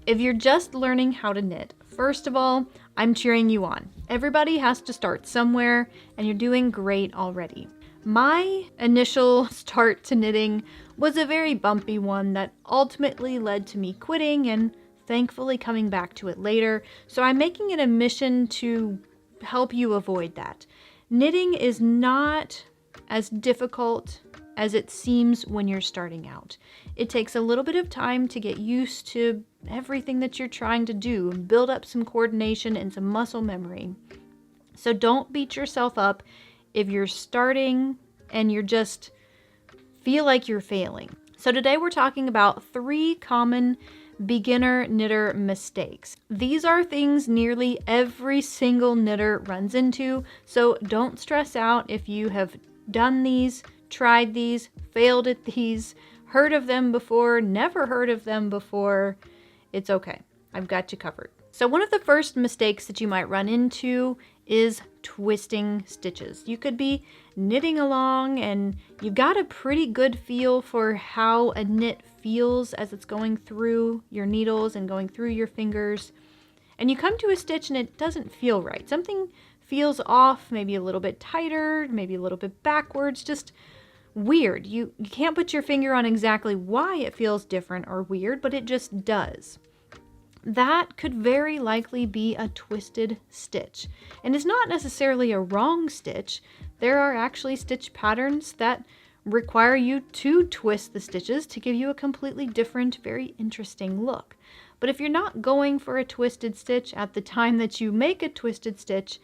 If you're just learning how to knit, first of all, I'm cheering you on. Everybody has to start somewhere, and you're doing great already. My initial start to knitting was a very bumpy one that ultimately led to me quitting and thankfully coming back to it later, so I'm making it a mission to help you avoid that. Knitting is not as difficult as it seems when you're starting out. It takes a little bit of time to get used to everything that you're trying to do and build up some coordination and some muscle memory. So don't beat yourself up if you're starting and you're just feel like you're failing. So today we're talking about 3 common beginner knitter mistakes. These are things nearly every single knitter runs into, so don't stress out if you have done these, tried these, failed at these, heard of them before, never heard of them before. It's okay. I've got you covered. So one of the first mistakes that you might run into is twisting stitches. You could be knitting along and you've got a pretty good feel for how a knit feels as it's going through your needles and going through your fingers. And you come to a stitch and it doesn't feel right. Something feels off, maybe a little bit tighter, maybe a little bit backwards, just weird. You can't put your finger on exactly why it feels different or weird, but it just does. That could very likely be a twisted stitch. And it's not necessarily a wrong stitch. There are actually stitch patterns that require you to twist the stitches to give you a completely different, very interesting look. But if you're not going for a twisted stitch at the time that you make a twisted stitch,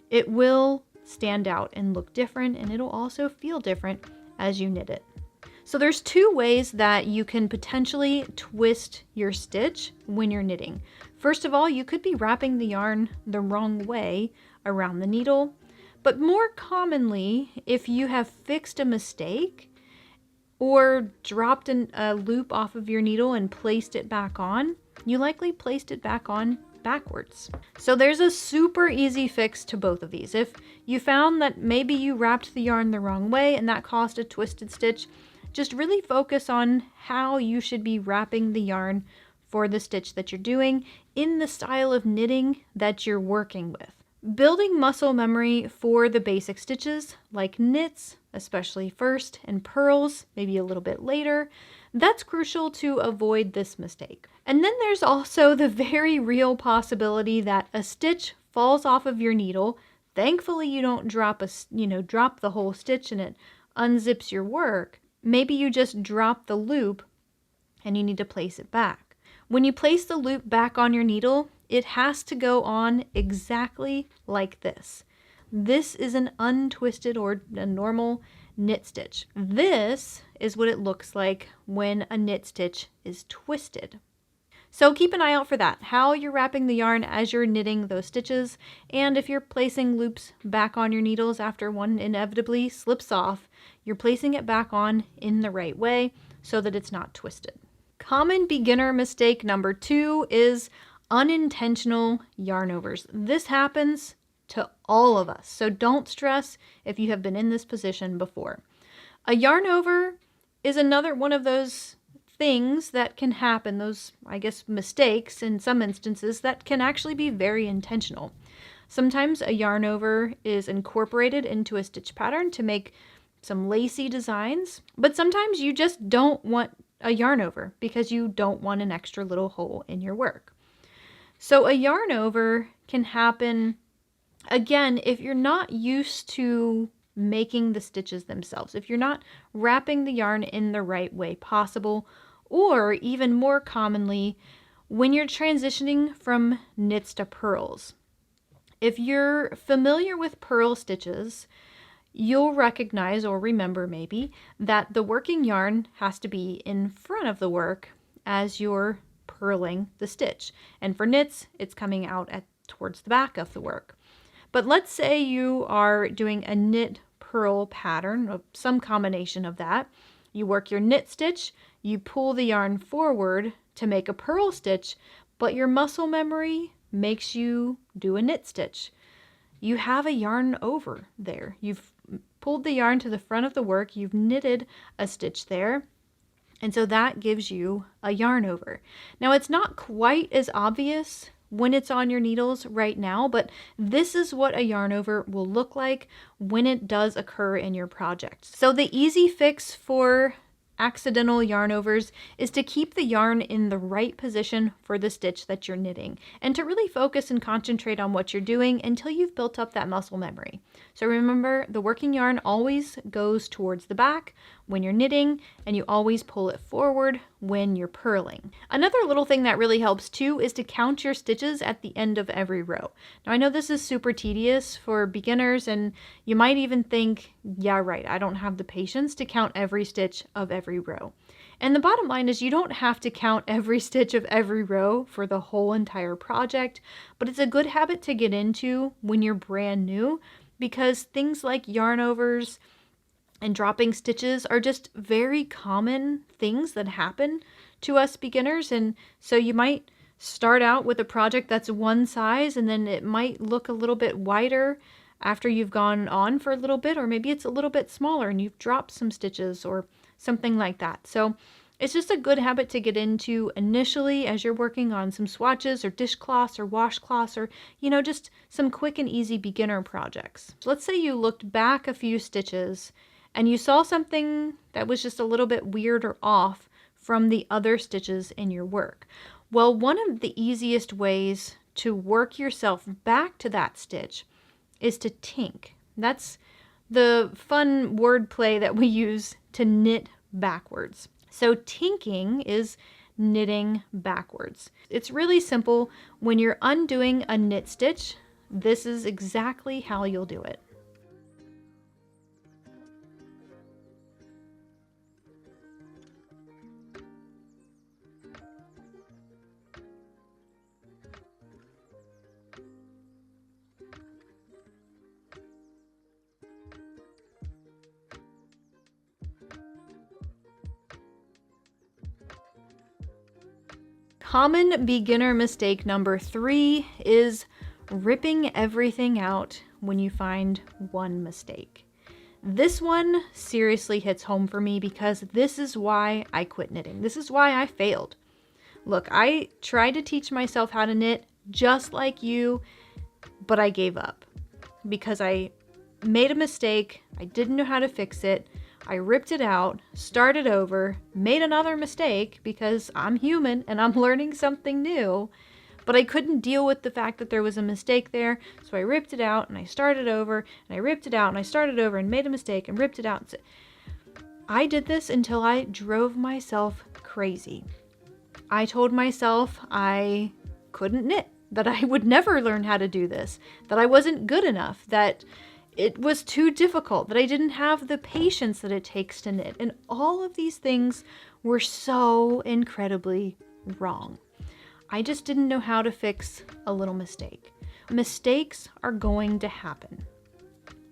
it will stand out and look different, and it'll also feel different as you knit it. So there's 2 ways that you can potentially twist your stitch when you're knitting. First of all, you could be wrapping the yarn the wrong way around the needle, but more commonly, if you have fixed a mistake or dropped a loop off of your needle and placed it back on, you likely placed it back on backwards. So there's a super easy fix to both of these. If you found that maybe you wrapped the yarn the wrong way and that caused a twisted stitch, just really focus on how you should be wrapping the yarn for the stitch that you're doing in the style of knitting that you're working with. Building muscle memory for the basic stitches like knits, especially first, and purls, maybe a little bit later, that's crucial to avoid this mistake. And then there's also the very real possibility that a stitch falls off of your needle. Thankfully, you don't drop the whole stitch and it unzips your work. Maybe you just drop the loop and you need to place it back. When you place the loop back on your needle, it has to go on exactly like this. This is an untwisted or a normal knit stitch. This is what it looks like when a knit stitch is twisted. So keep an eye out for that, how you're wrapping the yarn as you're knitting those stitches, and if you're placing loops back on your needles after one inevitably slips off, you're placing it back on in the right way so that it's not twisted. Common beginner mistake number 2 is unintentional yarn overs. This happens to all of us, so don't stress if you have been in this position before. A yarn over is another one of those things that can happen, those, mistakes in some instances that can actually be very intentional. Sometimes a yarn over is incorporated into a stitch pattern to make some lacy designs, but sometimes you just don't want a yarn over because you don't want an extra little hole in your work. So a yarn over can happen, again, if you're not used to making the stitches themselves, if you're not wrapping the yarn in the right way possible, or even more commonly, when you're transitioning from knits to purls. If you're familiar with purl stitches, you'll recognize or remember maybe that the working yarn has to be in front of the work as you're purling the stitch. And for knits, it's coming out towards the back of the work. But let's say you are doing a knit purl pattern, of some combination of that. You work your knit stitch, you pull the yarn forward to make a purl stitch, but your muscle memory makes you do a knit stitch. You have a yarn over there. You've pulled the yarn to the front of the work, you've knitted a stitch there, And so that gives you a yarn over. Now it's not quite as obvious when it's on your needles right now, but this is what a yarn over will look like when it does occur in your project. So the easy fix for accidental yarn overs is to keep the yarn in the right position for the stitch that you're knitting, and to really focus and concentrate on what you're doing until you've built up that muscle memory. So remember, the working yarn always goes towards the back when you're knitting, and you always pull it forward when you're purling. Another little thing that really helps too is to count your stitches at the end of every row. Now I know this is super tedious for beginners, and you might even think, yeah, right, I don't have the patience to count every stitch of every row. And the bottom line is you don't have to count every stitch of every row for the whole entire project, but it's a good habit to get into when you're brand new, because things like yarn overs and dropping stitches are just very common things that happen to us beginners. And so you might start out with a project that's one size, and then it might look a little bit wider after you've gone on for a little bit, or maybe it's a little bit smaller and you've dropped some stitches or something like that. So it's just a good habit to get into initially as you're working on some swatches or dishcloths or washcloths, or, just some quick and easy beginner projects. Let's say you looked back a few stitches and you saw something that was just a little bit weird or off from the other stitches in your work. Well, one of the easiest ways to work yourself back to that stitch is to tink. That's the fun wordplay that we use to knit backwards. So tinking is knitting backwards. It's really simple. When you're undoing a knit stitch, this is exactly how you'll do it. Common beginner mistake number 3 is ripping everything out when you find one mistake. This one seriously hits home for me because this is why I quit knitting. This is why I failed. Look, I tried to teach myself how to knit just like you, but I gave up because I made a mistake. I didn't know how to fix it. I ripped it out, started over, made another mistake because I'm human and I'm learning something new, but I couldn't deal with the fact that there was a mistake there. So I ripped it out and I started over, and I ripped it out and I started over and made a mistake and ripped it out. I did this until I drove myself crazy. I told myself I couldn't knit, that I would never learn how to do this, that I wasn't good enough, that it was too difficult, that I didn't have the patience that it takes to knit. And all of these things were so incredibly wrong. I just didn't know how to fix a little mistake. Mistakes are going to happen,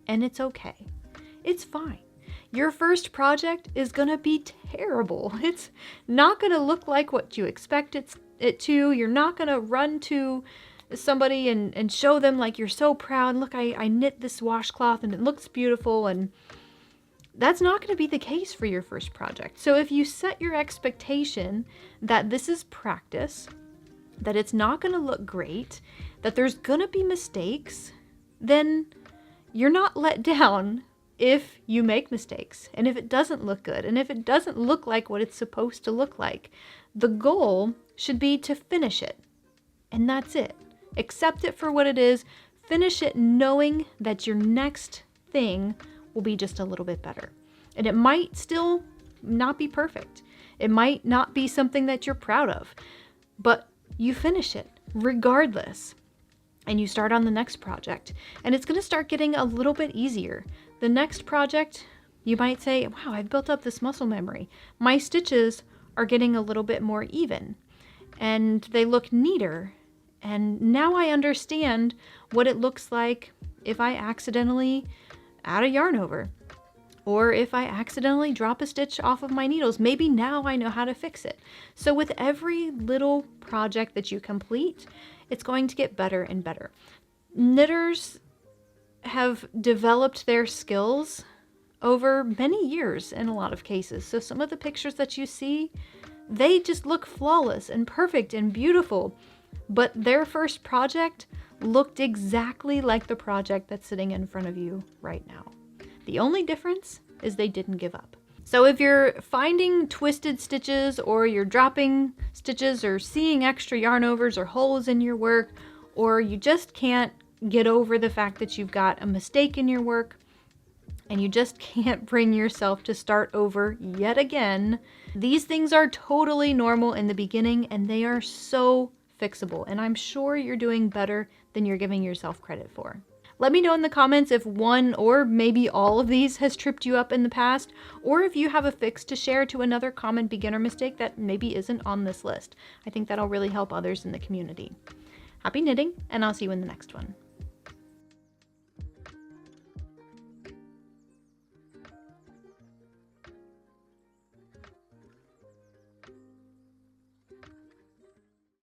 and it's okay. It's fine. Your first project is going to be terrible. It's not going to look like what you expect it to. You're not going to run to somebody and show them like you're so proud. Look, I knit this washcloth and it looks beautiful. And that's not going to be the case for your first project. So if you set your expectation that this is practice, that it's not going to look great, that there's going to be mistakes, then you're not let down if you make mistakes, and if it doesn't look good, and if it doesn't look like what it's supposed to look like. The goal should be to finish it, and that's it. Accept it for what it is, finish it knowing that your next thing will be just a little bit better. And it might still not be perfect. It might not be something that you're proud of, but you finish it regardless. And you start on the next project, and it's going to start getting a little bit easier. The next project, you might say, wow, I've built up this muscle memory. My stitches are getting a little bit more even, and they look neater. And now I understand what it looks like if I accidentally add a yarn over, or if I accidentally drop a stitch off of my needles. Maybe now I know how to fix it. So with every little project that you complete, it's going to get better and better. Knitters have developed their skills over many years in a lot of cases. So some of the pictures that you see, they just look flawless and perfect and beautiful, but their first project looked exactly like the project that's sitting in front of you right now. The only difference is they didn't give up. So if you're finding twisted stitches, or you're dropping stitches, or seeing extra yarn overs or holes in your work, or you just can't get over the fact that you've got a mistake in your work, and you just can't bring yourself to start over yet again, these things are totally normal in the beginning, and they are so fixable. And I'm sure you're doing better than you're giving yourself credit for. Let me know in the comments if one or maybe all of these has tripped you up in the past, or if you have a fix to share to another common beginner mistake that maybe isn't on this list. I think that'll really help others in the community. Happy knitting, and I'll see you in the next one.